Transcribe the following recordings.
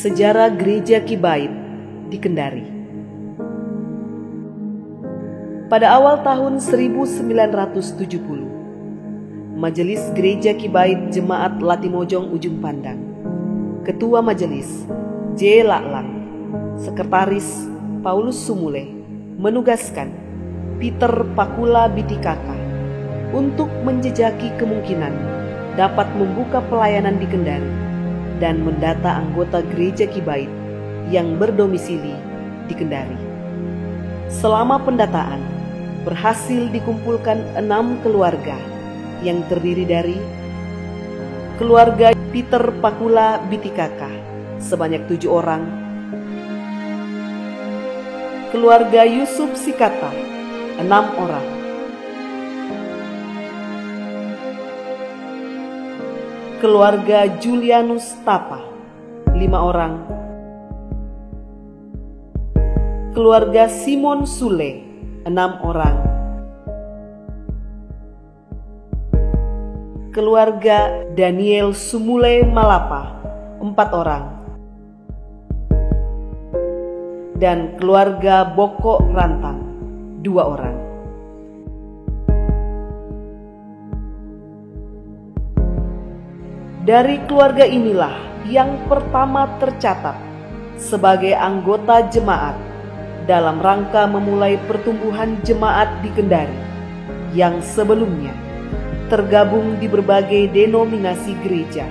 Sejarah Gereja Kibait di Kendari. Pada awal tahun 1970, Majelis Gereja Kibait Jemaat Latimojong Ujung Pandang, Ketua Majelis J. Laklang, Sekretaris Paulus Sumule, menugaskan Peter Pakula Bitikaka untuk menjejaki kemungkinan dapat membuka pelayanan di Kendari dan mendata anggota Gereja Kibait yang berdomisili di Kendari. Selama pendataan, berhasil dikumpulkan 6 keluarga yang terdiri dari keluarga Peter Pakula Bitikaka sebanyak 7 orang, keluarga Yusuf Sikata 6 orang, keluarga Julianus Tapa 5 orang, keluarga Simon Sule 6 orang, keluarga Daniel Sumule Malapa 4 orang, dan keluarga Boko Rantang 2 orang. Dari keluarga inilah yang pertama tercatat sebagai anggota jemaat dalam rangka memulai pertumbuhan jemaat di Kendari yang sebelumnya tergabung di berbagai denominasi gereja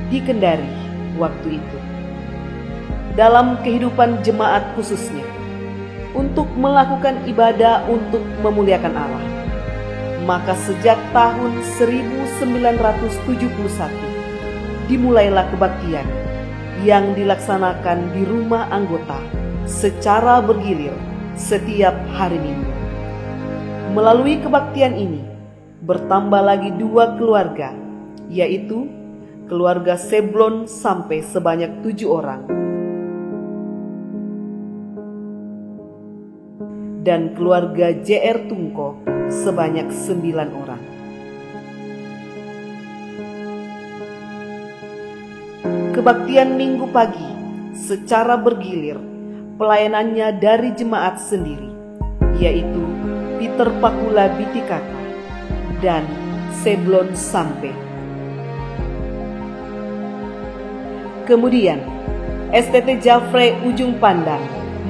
di Kendari waktu itu. Dalam kehidupan jemaat khususnya, untuk melakukan ibadah untuk memuliakan Allah. Maka sejak tahun 1971, dimulailah kebaktian yang dilaksanakan di rumah anggota secara bergilir setiap hari Minggu. Melalui kebaktian ini, bertambah lagi 2 keluarga, yaitu keluarga Seblon sampai sebanyak 7 orang, dan keluarga JR Tungko sebanyak 9 orang. Kebaktian Minggu pagi secara bergilir pelayanannya dari jemaat sendiri, yaitu Peter Pakula Bitikaka dan Seblon Sampe. Kemudian STT Jafre Ujung Pandang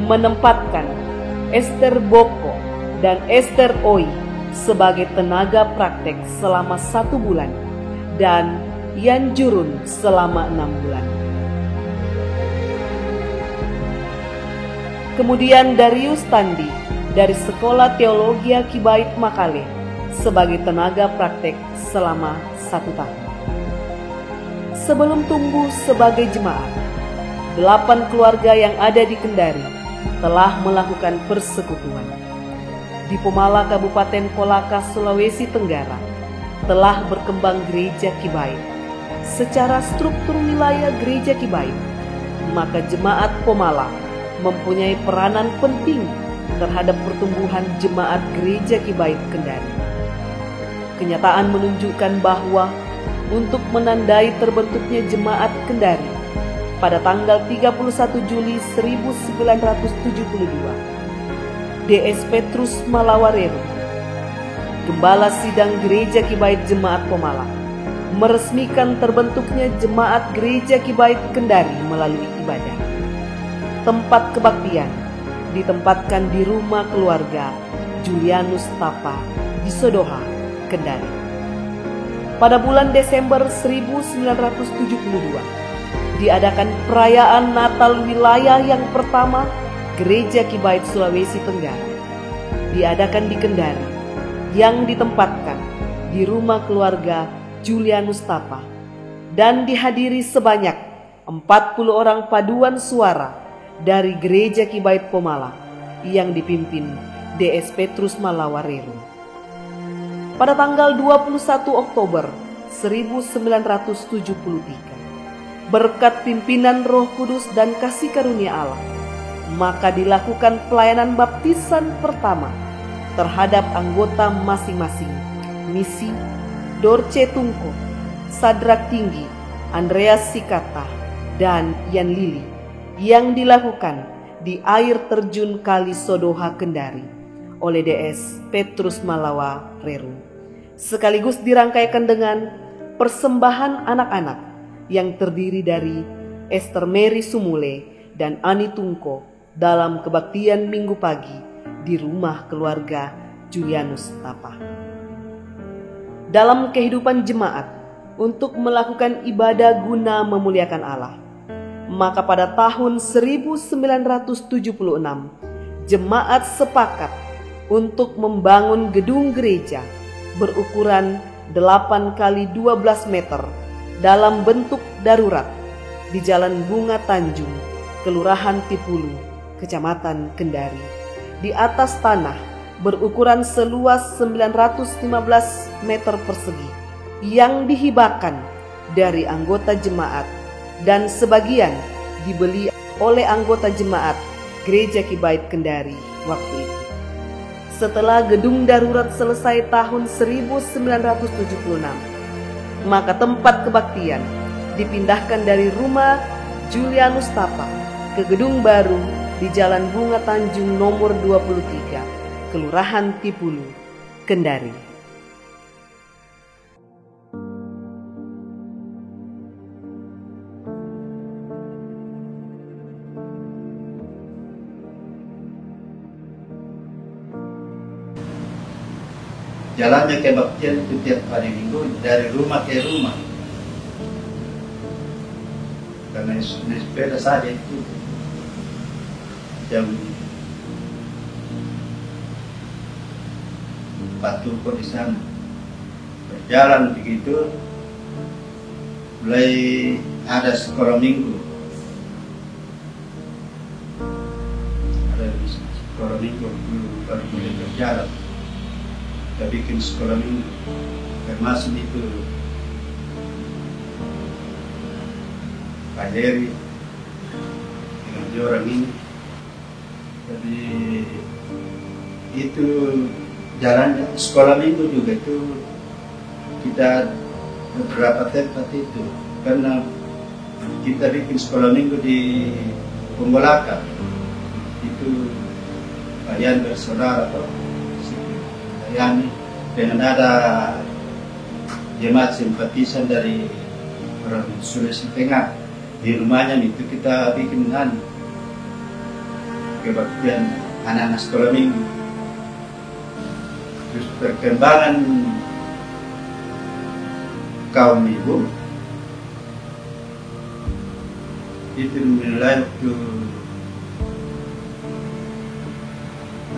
menempatkan Esther Boko dan Esther Oi sebagai tenaga praktek selama 1 bulan dan Yan Jurun selama 6 bulan. Kemudian Darius Tandi dari Sekolah Teologi Kibait Makale sebagai tenaga praktek selama 1 tahun. Sebelum tumbuh sebagai jemaat, 8 keluarga yang ada di Kendari telah melakukan persekutuan, di Pomala, Kabupaten Kolaka, Sulawesi Tenggara, telah berkembang gereja Kibait. Secara struktur wilayah gereja Kibait, maka jemaat Pomala mempunyai peranan penting terhadap pertumbuhan jemaat gereja Kibait Kendari. Kenyataan menunjukkan bahwa untuk menandai terbentuknya jemaat Kendari pada tanggal 31 Juli 1972, DS Petrus Malawareru, Gembala Sidang Gereja Kibait Jemaat Pomala, meresmikan terbentuknya jemaat gereja Kibait Kendari melalui ibadah. Tempat kebaktian ditempatkan di rumah keluarga Julianus Tapa di Sodoha, Kendari. Pada bulan Desember 1972, diadakan perayaan Natal wilayah yang pertama Gereja Kibait Sulawesi Tenggara. Diadakan di Kendari, yang ditempatkan di rumah keluarga Julianus Tapa, dan dihadiri sebanyak 40 orang paduan suara dari Gereja Kibait Pomala yang dipimpin DS Petrus Malawareru. Pada tanggal 21 Oktober 1973, berkat pimpinan Roh Kudus dan kasih karunia Allah, maka dilakukan pelayanan baptisan pertama terhadap anggota masing-masing misi Dorce Tungko, Sadrak Tinggi, Andreas Sikata, dan Yan Lili, yang dilakukan di air terjun Kali Sodoha Kendari oleh DS Petrus Malawareru, sekaligus dirangkaikan dengan persembahan anak-anak yang terdiri dari Esther Mary Sumule dan Ani Tungko dalam kebaktian Minggu pagi di rumah keluarga Julianus Tapa. Dalam kehidupan jemaat untuk melakukan ibadah guna memuliakan Allah, maka pada tahun 1976 jemaat sepakat untuk membangun gedung gereja berukuran 8 kali 12 meter dalam bentuk darurat di Jalan Bunga Tanjung, Kelurahan Tipulu, Kecamatan Kendari, di atas tanah berukuran seluas 915 meter persegi yang dihibahkan dari anggota jemaat dan sebagian dibeli oleh anggota jemaat Gereja Kibait Kendari waktu itu. Setelah gedung darurat selesai tahun 1976, maka tempat kebaktian dipindahkan dari rumah Julianus Tapa ke gedung baru di Jalan Bunga Tanjung nomor 23, Kelurahan Tipulu, Kendari. Jalannya kebaktian itu tiap hari Minggu dari rumah ke rumah. Karena naik sepeda saja itu jam 4 Tumpul di sana. Berjalan begitu, mulai ada sekolah minggu. Ada sekolah minggu dulu baru mulai berjalan. Kita bikin sekolah minggu, termasuk itu Pak Heri dengan dua orang ini. Jadi itu jalan sekolah minggu juga itu kita beberapa tempat itu, karena kita bikin sekolah minggu di Pombalaka itu kalian bersaudara atau kalian dengan ada jemaat simpatisan dari orang Sulawesi Tengah di rumahnya itu kita bikin kebaktian anak-anak sekolah minggu. Terus perkembangan kaum ibu itu mulai waktu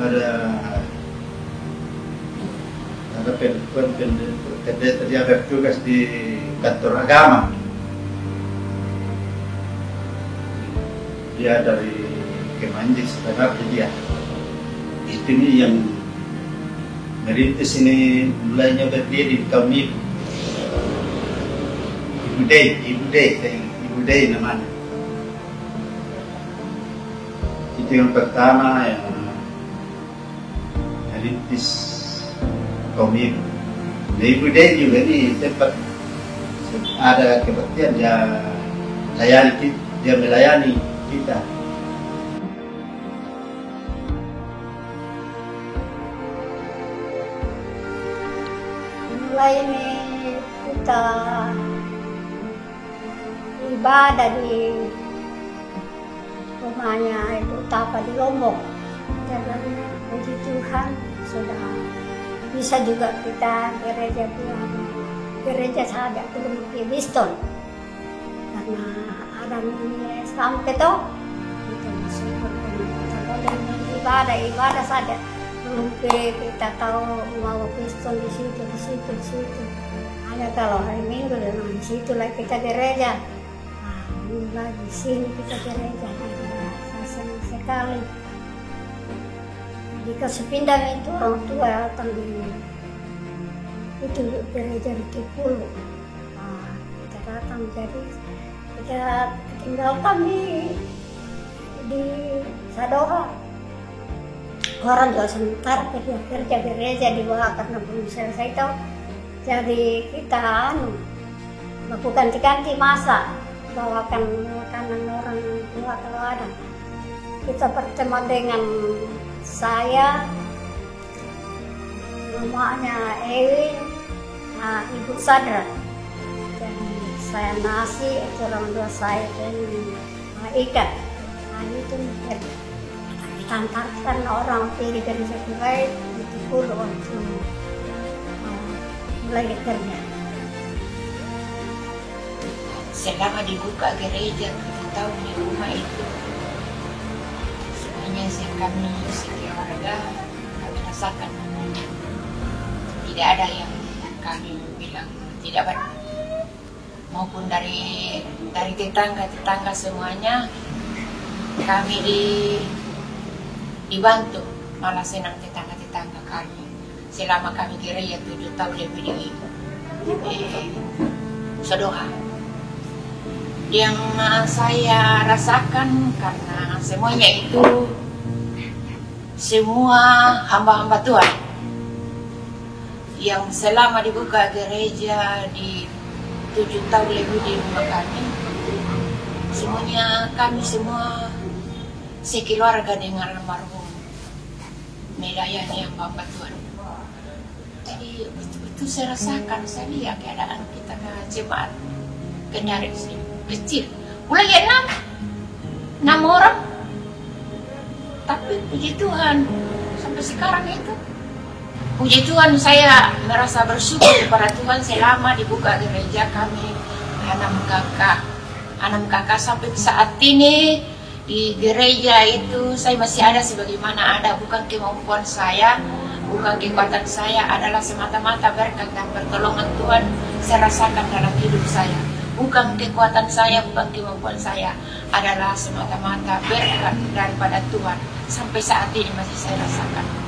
ada pendeta dia bertugas di kantor agama. Dia dari Kemanjis, tetapi dia itu yang merintis ini mulainya berdiri di tahun itu. Ibu Day namanya. Itu yang pertama yang merintis kaum ibu. Nah, Ibu Day juga ini tempat ada kebaktian dia melayani kita. Mulai ini kita ibadah di rumahnya Ibu Tapa di Lombok. Dan puji Tuhan sudah bisa juga kita gereja saja belum di Biston karena ada ini sampai toh kita bersyukur karena kita boleh ibadah saja belum kita tahu mau Biston di situ hanya kalau hari Minggu dan di situ lagi kita gereja. Ini lagi sini kita gereja, saya senang sekali. Jika sepindah itu orang tua datang di itu gereja di Kepulu, kita datang jadi kita tinggalkan di Sadoha. Orang juga sebentar kerja gereja di bawah karena belum selesai itu. Jadi kita lakukan ganti masak, bawakan makanan orang tua kalau ada. Kita bertemu dengan saya, namanya Ewin, Ibu Sadra. Jadi saya nasi, itu orang tua saya dan ikan. Itu ditantarkan orang pilih dari satu baik itu puluh untuk mulai bekerja. Selama dibuka gereja 7 tahun di rumah itu, sebenarnya kami sekeluarga kami rasakan tidak ada yang kami bilang tidak benar, maupun dari tetangga semuanya kami dibantu, malah senang tetangga kami selama kami gereja 7 tahun lebih di Sadoha. Yang saya rasakan karena semuanya itu semua hamba-hamba Tuhan yang selama dibuka gereja di 7 tahun lebih di rumah kami, semuanya kami semua sekeluarga dengan almarhum melayani hamba Tuhan. Jadi itu saya rasakan, saya lihat keadaan kita ke jemaat Kendari kecil, mulai 6 orang, tapi puji Tuhan sampai sekarang itu puji Tuhan saya merasa bersyukur kepada Tuhan selama dibuka gereja kami 6 kakak sampai saat ini di gereja itu saya masih ada sebagaimana ada, bukan kemampuan saya, bukan kekuatan saya, adalah semata-mata berkat dan pertolongan Tuhan saya rasakan dalam hidup saya. Bukan kekuatan saya, bukan kemampuan saya, adalah semata-mata berkat daripada Tuhan. Sampai saat ini masih saya rasakan.